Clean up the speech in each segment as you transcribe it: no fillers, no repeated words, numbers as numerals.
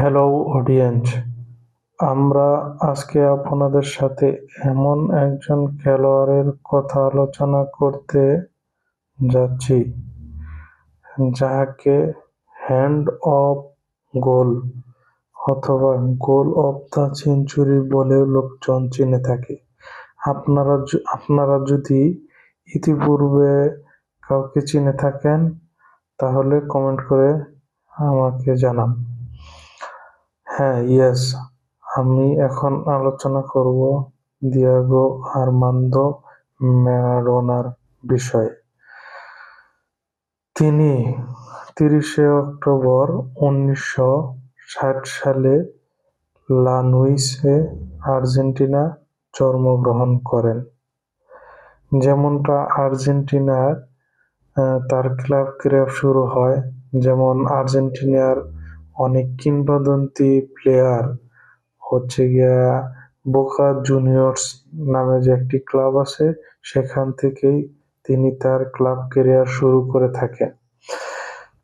Hello audience, আমরা আজকে আপনাদের সাথে এমন একজন খেলোয়াড়ের কথা আলোচনা করতে যাচ্ছি যাকে হ্যান্ড অফ গোল অথবা গোল অফ দ্য সেঞ্চুরি বলেও লোকজন চিনে থাকে। আপনারা যদি ইতিপূর্বে কাউকে চিনে থাকেন তাহলে কমেন্ট করে আমাকে জানান। হ্যাঁ, ইয়েস, আমি এখন আলোচনা করব দিয়েগো আর্মান্দো ম্যারাডোনার বিষয়ে। তিনি ৩০শে অক্টোবর ১৯৬০ সালে লানুইসে, আর্জেন্টিনা জন্মগ্রহণ করেন। যেমনটা আর্জেন্টিনার তার ক্লাব ক্যারিয়ার শুরু হয়, যেমন আর্জেন্টিনার অনেক কিংবদন্তি প্লেয়ার হচ্ছে গিয়া বোকা জুনিয়র্স নামে যে একটি ক্লাব আছে, সেখান থেকেই তিনি তার ক্লাব ক্যারিয়ার শুরু করে থাকেন।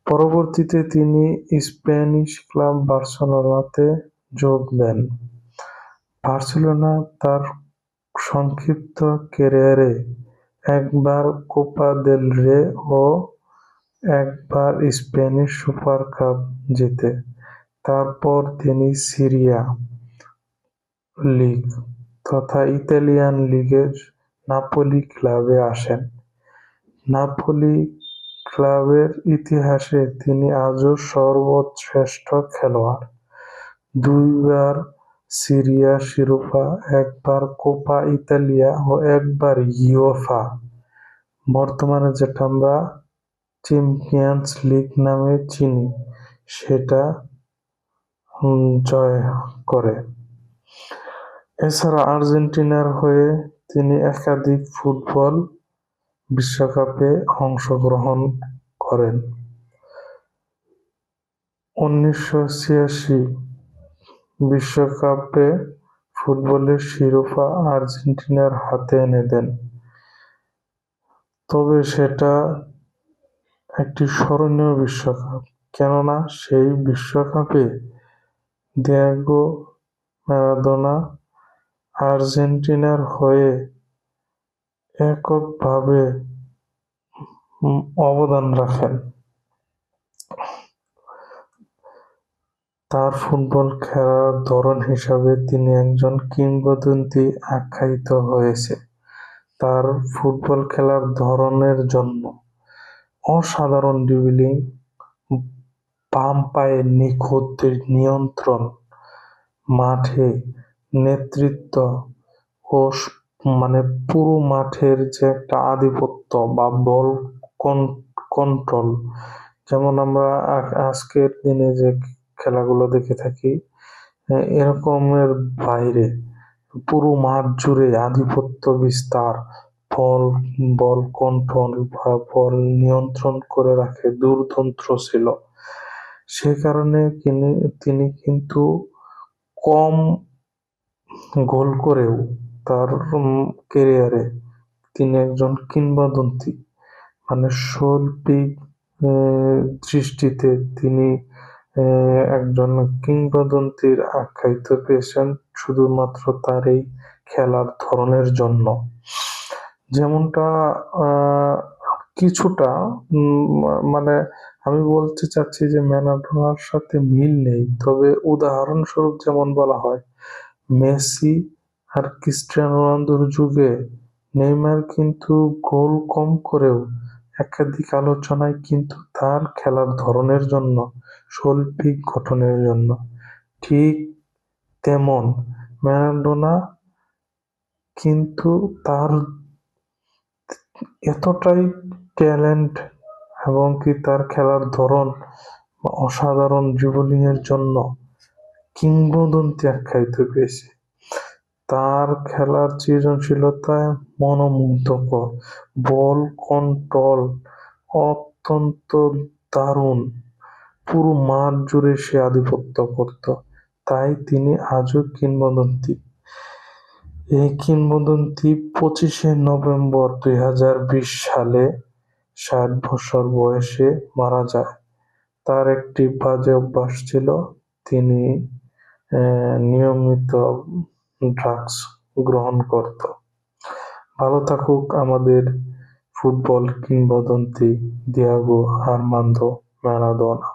পরবর্তীতে তিনি স্প্যানিশ ক্লাব বার্সেলোনাতে যোগ দেন। বার্সেলোনা তার সংক্ষিপ্ত ক্যারিয়ারে একবার কোপা দেল রে ও একবার স্প্যানিশ সুপার কাপ জেতে। তারপর তিনি সিরিয়া লীগ তথা ইতালিয়ান লিগের নাপোলি ক্লাবে আসেন। নাপোলি ক্লাবের ইতিহাসে তিনি আজও সর্বশ্রেষ্ঠ খেলোয়াড়। দুইবার সিরিয়া শিরোপা, একবার কোপা ইতালিয়া ও একবার ইউএফা, বর্তমানে যেটা আমরা চ্যাম্পিয়ন্স লিগ নামে চিনি, সেটা জয় করে। এছাড়া আর্জেন্টিনার হয়ে তিনি একাধিক ফুটবল বিশ্বকাপে অংশগ্রহণ করেন। ১৯৮৬ বিশ্বকাপে ফুটবলের শিরোপা আর্জেন্টিনার হাতে এনে দেন। তবে সেটা একটি স্মরণীয় বিশ্বকাপ, কেননা সেই বিশ্বকাপে দিয়েগো ম্যারাডোনা আর্জেন্টিনার হয়ে এককভাবে অবদান রাখেন। তার ফুটবল খেলার ধরন হিসাবে তিনি একজন কিংবদন্তি আখ্যায়িত হয়েছে। তার ফুটবল খেলার ধরনের জন্য অসাধারণ ড্রিবলিং, বাম পায়ের নিখুঁত নিয়ন্ত্রণ, মাঠে নেতৃত্ব ও পুরো মাঠের যে একটা আধিপত্য বা বল কন্ট্রোল, যেমন আমরা আজকের দিনে যে খেলাগুলো দেখে থাকি, এরকমের বাইরে পুরো মাঠ জুড়ে আধিপত্য বিস্তার, বল কন্ট্রোল বা বল নিয়ন্ত্রণ করে রাখে দুর্ধর্ষ ছিল। সে কারণে তিনি কিন্তু কম গোল করেও তার ক্যারিয়ারে তিনি একজন কিংবদন্তি, মানে শৈল্পিক দৃষ্টিতে তিনি একজন কিংবদন্তির আখ্যায়িত পেয়েছেন শুধুমাত্র তার এই খেলার ধরনের জন্য। যেমনটা কিছুটা মানে আমি বলতে চাচ্ছি যে ম্যারাডোনার সাথে মিল নেই, তবে উদাহরণস্বরূপ যেমন বলা হয় মেসি আর ক্রিস্টিয়ানো রোনালদোর যুগে নেইমার কিন্তু গোল কম করেও একাধিক আলোচনায় কিন্তু তার খেলার ধরনের জন্য, শৈল্পিক গঠনের জন্য। ঠিক তেমন ম্যারাডোনা কিন্তু তার এতটাই ট্যালেন্ট এবং কি তার খেলার ধরন অসাধারণ ড্রিবলিং এর জন্য কিংবদন্তি আখ্যায়িত পেয়েছে। তার খেলার সৃজনশীলতা মনোমুগ্ধকর, বল কন্ট্রোল অত্যন্ত দারুণ, পুরো মাঠ জুড়ে সে আধিপত্য করত, তাই তিনি আজও কিংবদন্তি। এই কিংবদন্তি ২৫শে নভেম্বর ২০২০ সালে ৬০ বছর বয়সে মারা যায়। তার একটি বাজে অভ্যাস ছিল, তিনি নিয়মিত ড্রাগস গ্রহণ করত। ভালো থাকুক আমাদের ফুটবল কিংবদন্তি দিয়াগো আর্মান্দো ম্যারাডোনা।